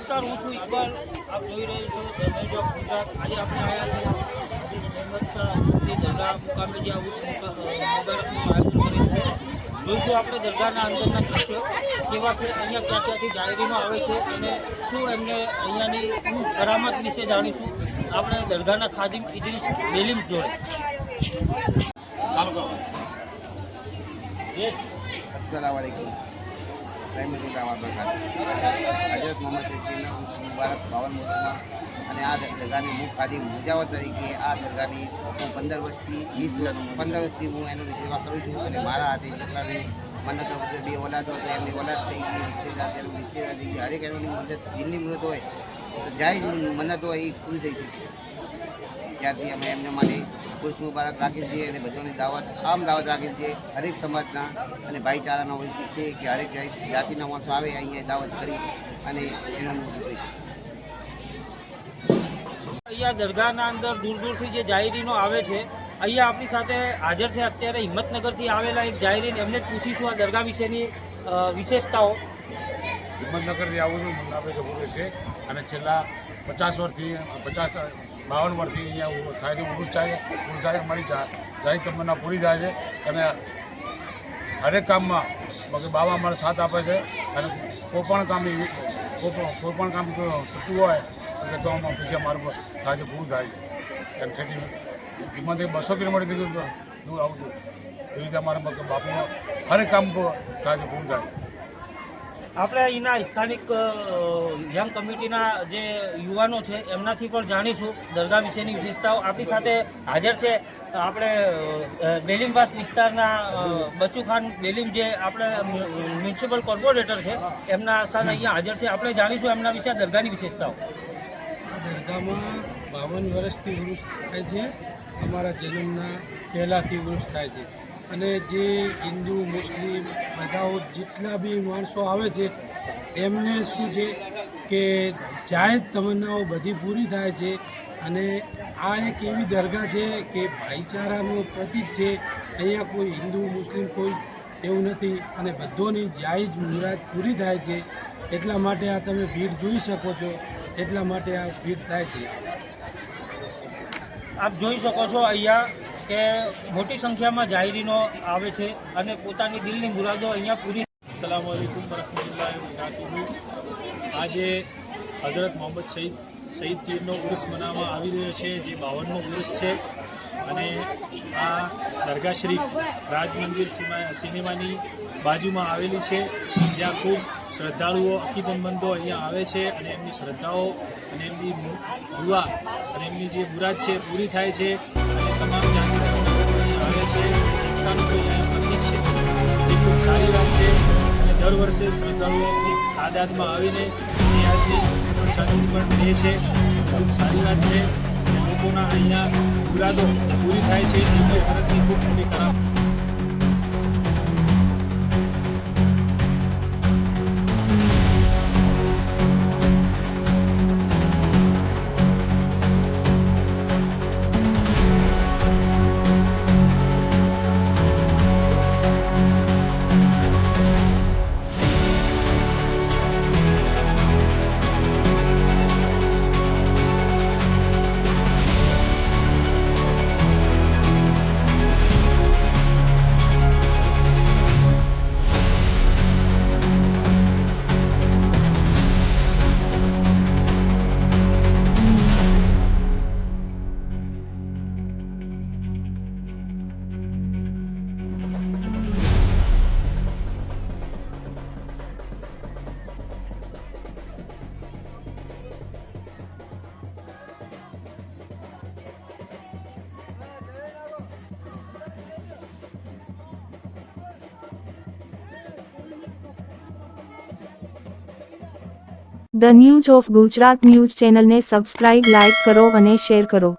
નમસ્કાર, હું છું ઇકબાલ. આપ જોઈ રહી છો ધર્મેન્દ્ર ગુજરાત. આજે આપણે આવ્યા છીએ દરગાહ મુકામે જે મુબારકનું આયોજન કર્યું છે. જોઈશું આપણે દરગાહના અંદરના દ્રશ્યો કેવા છે, અહીંયા ક્યાં ક્યાંથી જાહેરીનો આવે છે અને શું એમને અહીંયાની કરામત વિશે જાણીશું આપણે દરગાહના ખાદિમ ઇદ્રીસ બેલીમ જોડે. अस्सलाम वालेकुम रहमतुल्लाहि व बरकातुहू. हजरत मोहम्मद सैयदना मुबारक 52 વર્ષમાં અને આ દરગાહની મુખ ખાદિમ મુજાવર તરીકે આ દરગાહની હું 15 વર્ષથી હું એની સેવા કરું છું અને મારા હાથે જેટલા બી મન્નતો છે, 2 ઓલાદો હતો એમની ઓલાદ થઈ ગઈ, રિશ્તેદાર થઈ ગયા, હરેક એની મદદ દિલની મદદ હોય, જાયજ મન્નત હોય એ પૂરી થઈ શકે. ત્યારથી અમે એમને માટે પુરુષ મુબારક રાખીએ છીએ અને બધાની આમ દાવત રાખીએ છીએ હરેક સમાજના અને ભાઈચારાનો છે કે હરેક જાતિના માણસો આવે અહીંયા દાવત કરી અને એનો કરી શકે. અહીંયા દરગાહના અંદર દૂર દૂરથી જે જાહેરીનો આવે છે, અહીંયા આપણી સાથે હાજર છે અત્યારે હિંમતનગરથી આવેલા એક જાહેરીન, એમને જ પૂછીશું આ દરગાહ વિશેની વિશેષતાઓ. હિંમતનગરથી આવું છું, મુન્નાભાઈ જબુરે છે અને છેલ્લા 52 વર્ષથી અહીંયા થાય છે. પુરુષ થાય અમારી જાહેર તમન્ના પૂરી થાય છે અને હરેક કામમાં બાબા અમારો સાથ આપે છે અને કોઈ પણ કામ થતું હોય તો આમાં પછી અમારું થાય છે, પૂરું થાય છે. એમ ખેતી કિંમતે 200 કિલોમીટરથી દૂર આવું છું. એવી રીતે અમારે બાપુનો હરેક કામ થાય છે, પૂરું થાય. આપણે અહીંના સ્થાનિક યંગ કમિટીના જે યુવાનો છે એમનાથી પણ જાણીશું દરગાહ વિશેની વિશેષતાઓ. આપણી સાથે હાજર છે આપણે બેલીમવાસ વિસ્તારના બચુ ખાન બેલીમ, જે આપણે મ્યુનિસિપલ કોર્પોરેટર છે, એમના સાથે અહીંયા હાજર છે. આપણે જાણીશું એમના વિશે દરગાહની વિશેષતાઓ. દરગાહમાં 52 વર્ષથી ઉરુસ થાય છે. અમારા જન્મના પહેલાંથી ઉરુસ થાય છે અને જે હિન્દુ મુસ્લિમ બધાઓ જેટલા બી માણસો આવે છે એમને શું છે કે જાહેર તમન્નાઓ બધી પૂરી થાય છે. અને આ એક એવી દરગાહ છે કે ભાઈચારાનું પ્રતીક છે. અહીંયા કોઈ હિન્દુ મુસ્લિમ કોઈ એવું નથી અને બધોની જાયજ મુરાદ પૂરી થાય છે. એટલા માટે આ તમે ભીડ જોઈ શકો છો, એટલા માટે આ ભીડ થાય છે. આપ જોઈ શકો છો અહીંયા કે મોટી સંખ્યામાં જાહેરીનો આવે છે અને પોતાની દિલની મુરાદો અહીંયા પૂરી. અસ્સલામુ અલૈકુમ વરહમતુલ્લાહિ વબરકાતુહુ. આજે હઝરત મોહમ્મદ શહીદ પીરનો ઉર્સ મનાવવામાં આવી રહ્યો છે, જે 52મો ઉર્સ છે. અને આ દરગાહ શરીફ રાજ મંદિર સિનેમાની બાજુમાં આવેલી છે, જ્યાં ખૂબ શ્રદ્ધાળુઓ અકીદતમંદો અહીંયા આવે છે અને એમની શ્રદ્ધાઓ અને એમની દુઆ અને એમની જે મુરાદ છે પૂરી થાય છે. અને તમામ જાતિના અહીંયા આવે છે. એકતાનું કોઈ અહીંયા પ્રતીક છે, જે ખૂબ સારી વાત છે. અને દર વર્ષે શ્રદ્ધાળુઓ ખૂબ તાદાદમાં આવીને નિયાજની પ્રસાદી પણ લે છે. ખૂબ સારી વાત છે. લોકોના અહીંયા મુરાદો પૂરી થાય છે. એમની ભારતની ખૂબ મોટી કરામત. The news of Gujarat news ચેનલને સબસ્ક્રાઇબ, લાઇક કરો અને શેર કરો.